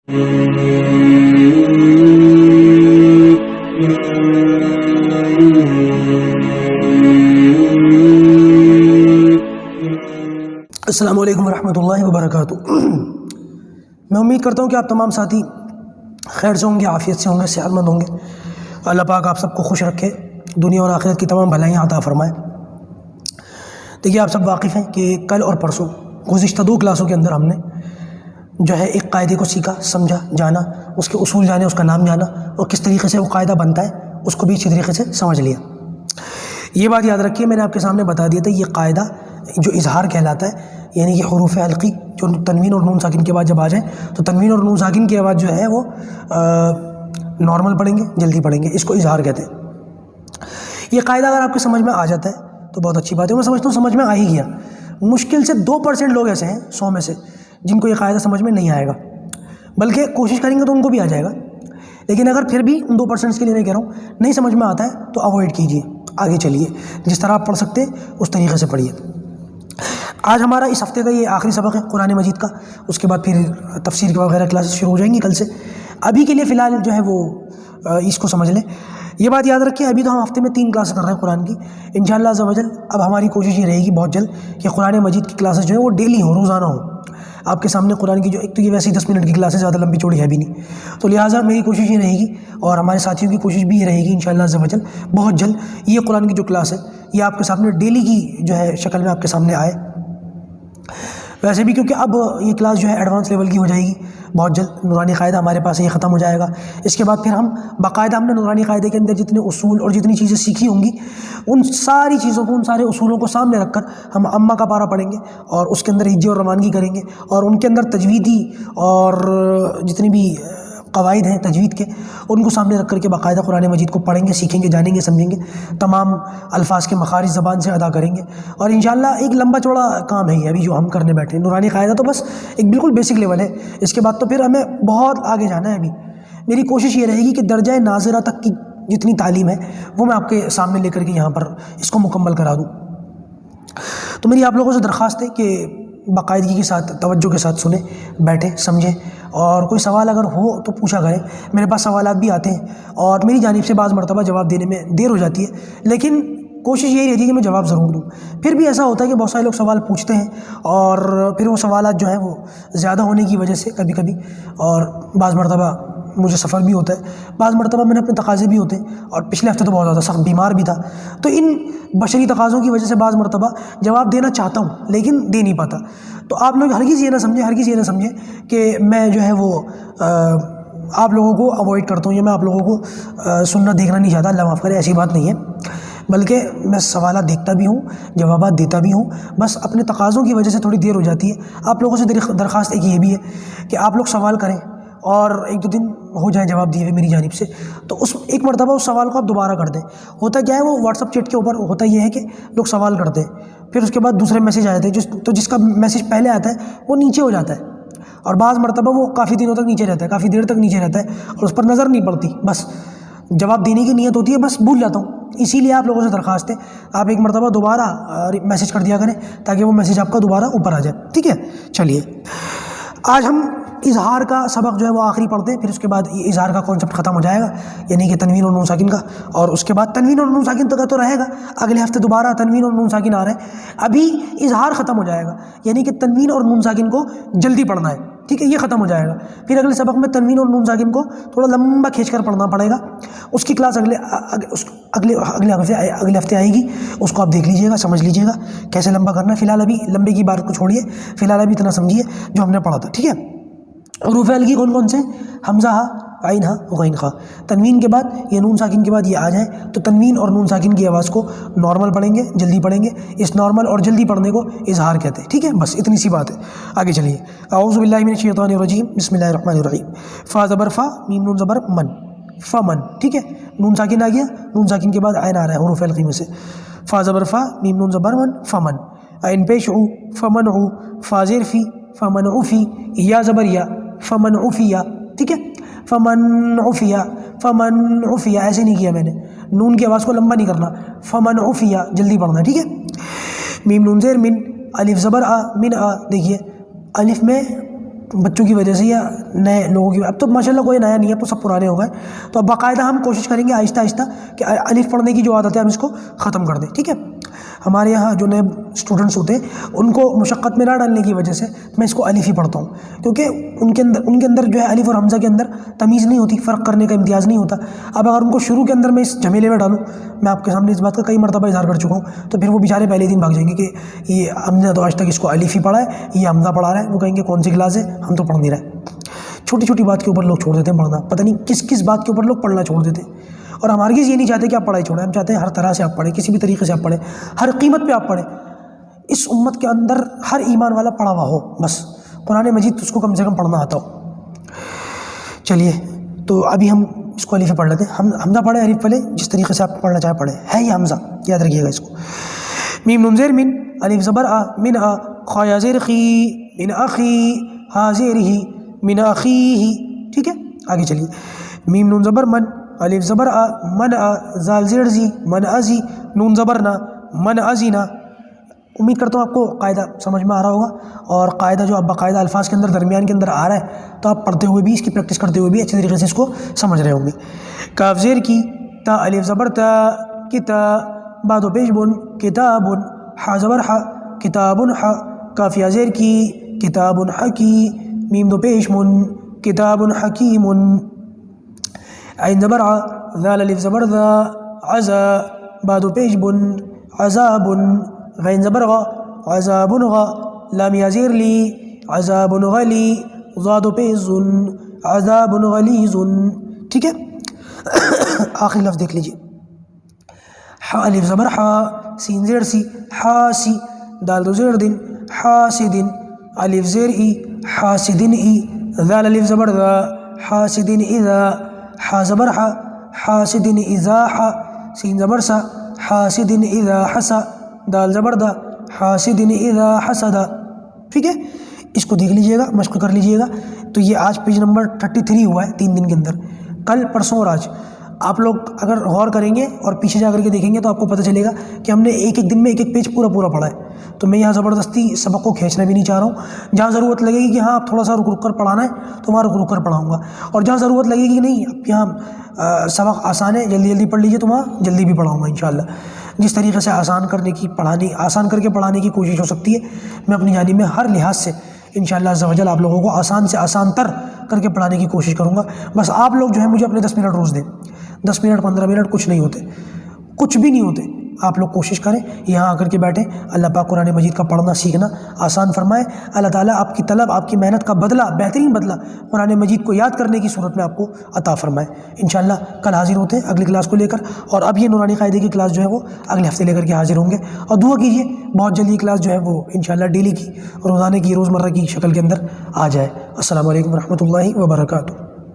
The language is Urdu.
السلام علیکم ورحمۃ اللہ وبرکاتہ۔ میں امید کرتا ہوں کہ آپ تمام ساتھی خیر سے ہوں گے، عافیت سے ہوں گے، صحت مند ہوں گے۔ اللہ پاک آپ سب کو خوش رکھے، دنیا اور آخرت کی تمام بھلائیاں عطا فرمائے۔ دیکھیے، آپ سب واقف ہیں کہ کل اور پرسوں گزشتہ 2 کلاسوں کے اندر ہم نے جو ہے ایک قاعدے کو سیکھا، سمجھا، جانا، اس کے اصول جانے، اس کا نام جانا، اور کس طریقے سے وہ قاعدہ بنتا ہے اس کو بھی اچھی طریقے سے سمجھ لیا۔ یہ بات یاد رکھیے، میں نے آپ کے سامنے بتا دیا تھا، یہ قاعدہ جو اظہار کہلاتا ہے، یعنی کہ حروف حلقی جو تنوین اور نون ساکن کے بعد جب آ جائیں تو تنوین اور نون ساکن کی آواز جو ہے وہ نارمل پڑھیں گے، جلدی پڑھیں گے، اس کو اظہار کہتے ہیں۔ یہ قاعدہ اگر آپ کے سمجھ میں آ جاتا ہے تو بہت اچھی بات ہے۔ میں سمجھتا ہوں سمجھ میں آ ہی گیا۔ مشکل سے 2% لوگ ایسے ہیں 100 میں سے جن کو یہ قاعدہ سمجھ میں نہیں آئے گا، بلکہ کوشش کریں گے تو ان کو بھی آ جائے گا۔ لیکن اگر پھر بھی ان 2% کے لیے میں کہہ رہا ہوں نہیں سمجھ میں آتا ہے تو اوائڈ کیجیے، آگے چلیے، جس طرح آپ پڑھ سکتے ہیں اس طریقے سے پڑھیے۔ آج ہمارا اس ہفتے کا یہ آخری سبق ہے قرآن مجید کا، اس کے بعد پھر تفسیر کے وغیرہ کلاسز شروع ہو جائیں گی کل سے۔ ابھی کے لیے فی الحال جو ہے وہ اس کو سمجھ لیں۔ یہ بات یاد رکھیں، ابھی تو ہم ہفتے میں 3 کلاس کر رہے ہیں قرآن کی، انشاءاللہ عز و جل۔ اب ہماری کوشش یہ رہے گی بہت جلد کہ قرآن مجید کی کلاسز جو ہے وہ ڈیلی ہوں، روزانہ ہوں آپ کے سامنے۔ قرآن کی جو ایک تو یہ ویسے ہی 10 منٹ کی کلاسز زیادہ لمبی چوڑی ہے بھی نہیں، تو لہٰذا میری کوشش یہ رہے گی اور ہمارے ساتھیوں کی کوشش بھی یہ رہے گی انشاءاللہ عز و جل بہت جلد یہ قرآن کی جو کلاس ہے یہ آپ کے سامنے ڈیلی کی جو ہے شکل میں آپ کے سامنے آئے۔ ویسے بھی کیونکہ اب یہ کلاس جو ہے ایڈوانس لیول کی ہو جائے گی بہت جلد، نورانی قاعدہ ہمارے پاس یہ ختم ہو جائے گا۔ اس کے بعد پھر ہم باقاعدہ ہم نے نورانی قاعدے کے اندر جتنے اصول اور جتنی چیزیں سیکھی ہوں گی ان ساری چیزوں کو، ان سارے اصولوں کو سامنے رکھ کر ہم امہ کا پارہ پڑھیں گے اور اس کے اندر ہجے اور روانگی کریں گے، اور ان کے اندر تجویدی اور جتنی بھی قواعد ہیں تجوید کے ان کو سامنے رکھ کر کے باقاعدہ قرآن مجید کو پڑھیں گے، سیکھیں گے، جانیں گے، سمجھیں گے، تمام الفاظ کے مخارج زبان سے ادا کریں گے۔ اور انشاءاللہ ایک لمبا چوڑا کام ہے یہ ابھی جو ہم کرنے بیٹھے ہیں۔ نورانی قاعدہ تو بس ایک بالکل بیسک لیول ہے، اس کے بعد تو پھر ہمیں بہت آگے جانا ہے۔ ابھی میری کوشش یہ رہے گی کہ درجہ ناظرہ تک کی جتنی تعلیم ہے وہ میں آپ کے سامنے لے کر کے یہاں پر اس کو مکمل کرا دوں۔ تو میری آپ لوگوں سے درخواست ہے کہ باقاعدگی کے ساتھ، توجہ کے ساتھ سنیں، بیٹھیں، سمجھیں، اور کوئی سوال اگر ہو تو پوچھا کریں۔ میرے پاس سوالات بھی آتے ہیں اور میری جانب سے بعض مرتبہ جواب دینے میں دیر ہو جاتی ہے، لیکن کوشش یہی رہتی ہے کہ میں جواب ضرور دوں۔ پھر بھی ایسا ہوتا ہے کہ بہت سارے لوگ سوال پوچھتے ہیں اور پھر وہ سوالات جو ہیں وہ زیادہ ہونے کی وجہ سے کبھی کبھی، اور بعض مرتبہ مجھے سفر بھی ہوتا ہے، بعض مرتبہ میں نے اپنے تقاضے بھی ہوتے ہیں، اور پچھلے ہفتے تو بہت زیادہ سخت بیمار بھی تھا، تو ان بشری تقاضوں کی وجہ سے بعض مرتبہ جواب دینا چاہتا ہوں لیکن دے نہیں پاتا۔ تو آپ لوگ ہرگز یہ نہ سمجھیں کہ میں جو ہے وہ آپ لوگوں کو اوائڈ کرتا ہوں یا میں آپ لوگوں کو سننا دیکھنا نہیں چاہتا، اللہ معاف کرے، ایسی بات نہیں ہے، بلکہ میں سوالات دیکھتا بھی ہوں، جوابات دیتا بھی ہوں، بس اپنے تقاضوں کی وجہ سے تھوڑی دیر ہو جاتی ہے۔ آپ لوگوں سے درخواست ایک یہ بھی ہے کہ آپ لوگ سوال کریں اور 1-2 دن ہو جائیں جواب دیے ہوئے میری جانب سے، تو اس ایک مرتبہ اس سوال کو آپ دوبارہ کر دیں۔ ہوتا کیا ہے، وہ واٹس ایپ چیٹ کے اوپر ہوتا یہ ہے کہ لوگ سوال کرتے ہیں، پھر اس کے بعد دوسرے میسیج آ جاتے ہیں، تو جس کا میسیج پہلے آتا ہے وہ نیچے ہو جاتا ہے، اور بعض مرتبہ وہ کافی دنوں تک نیچے رہتا ہے، کافی دیر تک نیچے رہتا ہے اور اس پر نظر نہیں پڑتی، بس جواب دینے کی نیت ہوتی ہے، بس بھول جاتا ہوں۔ اسی لیے آپ لوگوں سے درخواست ہے آپ ایک مرتبہ دوبارہ میسیج کر دیا کریں تاکہ وہ میسیج آپ کا دوبارہ اوپر آ جائے، ٹھیک ہے؟ چلیے، آج ہم اظہار کا سبق جو ہے وہ آخری پڑھتے ہیں، پھر اس کے بعد یہ اظہار کا کانسیپٹ ختم ہو جائے گا، یعنی کہ تنوین اور نون ساکن کا، اور اس کے بعد تنوین اور نون ساکن تو رہے گا، اگلے ہفتے دوبارہ تنوین اور نون ساکن آ رہے ہیں۔ ابھی اظہار ختم ہو جائے گا، یعنی کہ تنوین اور نون ساکن کو جلدی پڑھنا ہے، ٹھیک ہے؟ یہ ختم ہو جائے گا، پھر اگلے سبق میں تنوین اور نون ساکن کو تھوڑا لمبا کھینچ کر پڑھنا پڑے گا۔ اس کی کلاس اگلے ہفتے آئے گی، اس کو آپ دیکھ لیجیے گا، سمجھ لیجیے گا کیسے لمبا کرنا ہے۔ فی الحال ابھی لمبے کی بات کو چھوڑیے، فی الحال ابھی اتنا سمجھیے جو ہم نے پڑھا تھا، ٹھیک ہے؟ حروف حلقی کون کون سے؟ حمزہ ہا، عین ہا، غین خا۔ تنوین کے بعد یہ نون ساکن کے بعد یہ آ جائیں تو تنوین اور نون ساکن کی آواز کو نارمل پڑھیں گے، جلدی پڑھیں گے، اس نارمل اور جلدی پڑھنے کو اظہار کہتے ہیں، ٹھیک ہے؟ بس اتنی سی بات ہے، آگے چلیے۔ اعوذ باللہ من الشیطان الرجیم، بسم اللہ الرحمن الرحیم۔ فا زبر فا، میم نون زبر من، فمن، ٹھیک ہے؟ نون ساکن آ گیا، نون ساکن کے بعد عین آ رہا ہے حروف حلقی میں سے۔ فا زبر فا، میم نون زبر من، فمن۔ عین پیش عو، فمن عو۔ فا زیر فی، فمن عفی۔ یا زبر یا، فمن عفیا، ٹھیک ہے؟ فمن عفیا، فمن عفیا، ایسے نہیں کیا میں نے، نون کی آواز کو لمبا نہیں کرنا، فمن عفیا، جلدی پڑھنا، ٹھیک ہے؟ میم نون زیر من، الف زبر آ، من آ، دیکھیے الف میں بچوں کی وجہ سے یا نئے لوگوں کی، اب تو ماشاءاللہ کوئی نیا نہیں ہے، تو سب پرانے ہو گئے، تو اب باقاعدہ ہم کوشش کریں گے آہستہ آہستہ کہ الف پڑھنے کی جو عادت ہے ہم اس کو ختم کر دیں، ٹھیک ہے؟ ہمارے یہاں جو نئے اسٹوڈنٹس ہوتے ہیں ان کو مشقت میں نہ ڈالنے کی وجہ سے میں اس کو الف ہی پڑھتا ہوں، کیونکہ ان کے اندر جو ہے الف اور حمزہ کے اندر تمیز نہیں ہوتی، فرق کرنے کا امتیاز نہیں ہوتا۔ اب اگر ان کو شروع کے اندر میں اس جھمیلے میں ڈالوں، میں آپ کے سامنے اس بات کا کئی مرتبہ اظہار کر چکا ہوں، تو پھر وہ بیچارے پہلے دن بھاگ جائیں گے کہ یہ ہم نے تو آج تک اس کو الف ہی پڑھا ہے، یہ حمزہ پڑھا رہا ہے، وہ کہیں گے کون سی کلاس ہے، ہم تو پڑھ نہیں رہے۔ چھوٹی چھوٹی بات کے اوپر لوگ چھوڑ دیتے ہیں پڑھنا، پتہ نہیں کس کس بات کے اوپر لوگ پڑھنا چھوڑ دیتے ہیں، اور ہم ہرگز یہ نہیں چاہتے کہ آپ پڑھائی چھوڑیں، ہم چاہتے ہیں ہر طرح سے آپ پڑھیں، کسی بھی طریقے سے آپ پڑھیں، ہر قیمت پہ آپ پڑھیں۔ اس امت کے اندر ہر ایمان والا پڑھا ہوا ہو، بس قرآن مجید اس کو کم سے کم پڑھنا آتا ہو۔ چلیے تو ابھی ہم اس کو الف پڑھ لیتے ہیں، ہم حمزہ پڑھیں، الف پڑھیں، جس طریقے سے آپ پڑھنا چاہیں پڑھیں، ہے یہ حمزہ، یاد رکھیے گا اس کو۔ میم نون زیر من، الف زبر آ، من آ، خا یا زیر خی، من اخی، ہا زیر ہی، من اخیہ، ٹھیک ہے؟ آگے چلیے، میم نون زبر من، الف زبر آ، من آ، زال زیر زی، من ازی، نون زبر نا، من ازینا۔ امید کرتا ہوں آپ کو قاعدہ سمجھ میں آ رہا ہوگا، اور قاعدہ جو اب باقاعدہ الفاظ کے اندر درمیان کے اندر آ رہا ہے، تو آپ پڑھتے ہوئے بھی، اس کی پریکٹس کرتے ہوئے بھی اچھی طریقے سے اس کو سمجھ رہے ہوں گے۔ کاف زیر کی، تا الف زبر تا، کتا، بعد و پیش بن، کتاب، حا زبر حا، کتاب حا، کاف یا زیر کی، کتاب حکی، میم دو پیش من، کتاب حکیم، عین زبر ع، ذال الف زبر ذا، عزا، بعد و پیش بن، عذاب، غین زبر غ، عذاب غ، لام یا زیر لی، عذاب غلی، ضاد و پیش ذن، عذاب غلیظ، ٹھیک ہے؟ آخری لفظ دیکھ لیجیے، حا الف زبر حا، سین زیر سی، حاسی، دال دو زیر دن، حاسدن، الف زیر ای، حاسدن ای، ذال الف زبر ذا، حاسدن اذا، حا زبر حا، حاسدن اذا حا، سین زبر سا، حاسدن اذا حسا، دال زبر دا، حاسدن اذا حسدا، ٹھیک ہے؟ اس کو دیکھ لیجئے گا، مشق کر لیجئے گا۔ تو یہ آج پیج نمبر 33 ہوا ہے 3 دن کے اندر، کل پرسوں اور آج۔ آپ لوگ اگر غور کریں گے اور پیچھے جا کر کے دیکھیں گے تو آپ کو پتہ چلے گا کہ ہم نے ایک ایک دن میں ایک ایک پیج پورا پڑھا ہے۔ تو میں یہاں زبردستی سبق کو کھینچنا بھی نہیں چاہ رہا ہوں، جہاں ضرورت لگے گی کہ ہاں آپ تھوڑا سا رک کر پڑھانا ہے تو وہاں رک کر پڑھاؤں گا، اور جہاں ضرورت لگے گی کہ نہیں اب یہاں سبق آسان ہے، جلدی پڑھ لیجیے، تو وہاں جلدی بھی پڑھاؤں گا انشاءاللہ۔ جس طریقے سے آسان کر کے پڑھانے کی کوشش ہو سکتی ہے، میں اپنی جانب میں ہر لحاظ سے انشاءاللہ عز و جل آپ لوگوں کو آسان سے آسان تر کر کے پڑھانے کی کوشش کروں گا۔ بس آپ لوگ جو ہے مجھے اپنے 10 منٹ روز دیں، 10 منٹ 15 منٹ کچھ نہیں ہوتے، کچھ بھی نہیں ہوتے۔ آپ لوگ کوشش کریں، یہاں آ کر کے بیٹھیں، اللہ پاک قرآن مجید کا پڑھنا سیکھنا آسان فرمائے۔ اللہ تعالیٰ آپ کی طلب، آپ کی محنت کا بدلہ، بہترین بدلہ قرآن مجید کو یاد کرنے کی صورت میں آپ کو عطا فرمائے۔ انشاءاللہ کل حاضر ہوتے ہیں اگلی کلاس کو لے کر، اور اب یہ نورانی قاعدے کی کلاس جو ہے وہ اگلے ہفتے لے کر کے حاضر ہوں گے، اور دعا کیجیے بہت جلدی یہ کلاس جو ہے وہ انشاءاللہ ڈیلی کی، روزانہ کی، روزمرہ کی شکل کے اندر آ جائے۔ السلام علیکم ورحمۃ اللہ وبرکاتہ۔